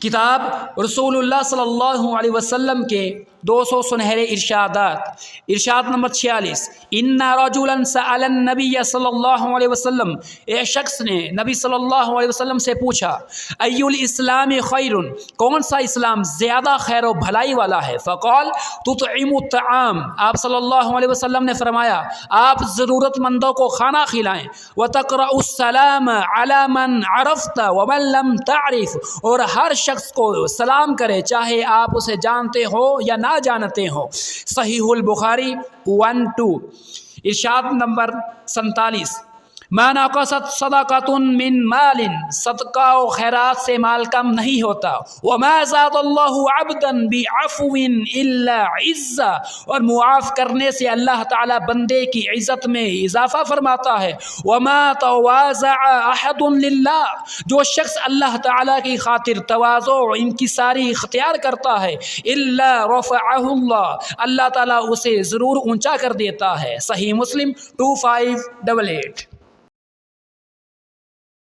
کتاب رسول اللہ صلی اللہ علیہ وسلم کے 200 سنہرے ارشادات۔ ارشاد نمبر 46، ان رجلا سأل النبی صلی اللہ علیہ وسلم، ایک شخص نے نبی صلی اللہ علیہ وسلم سے پوچھا، ای الاسلام خیر، کون سا اسلام زیادہ خیر و بھلائی والا ہے؟ فقال تطعم الطعام، آپ صلی اللہ علیہ وسلم نے فرمایا آپ ضرورت مندوں کو کھانا کھلائیں، وتقرأ السلام علی من عرفت ومن لم تعرف، اور ہر شخص کو سلام کرے چاہے آپ اسے جانتے ہو یا نہ جانتے ہو۔ صحیح البخاری 12۔ ارشاد نمبر 47، ما نقصت صدقۃ من مال، صدقہ و خیرات سے مال کم نہیں ہوتا، وما زاد اللہ عبدا بعفو الا عزا، اور معاف کرنے سے اللہ تعالی بندے کی عزت میں اضافہ فرماتا ہے، وما تواضع احد للہ، جو شخص اللہ تعالی کی خاطر تواضع و انکساری اختیار کرتا ہے، الا رفعہ اللہ، اللہ تعالی اسے ضرور اونچا کر دیتا ہے۔ صحیح مسلم 2588۔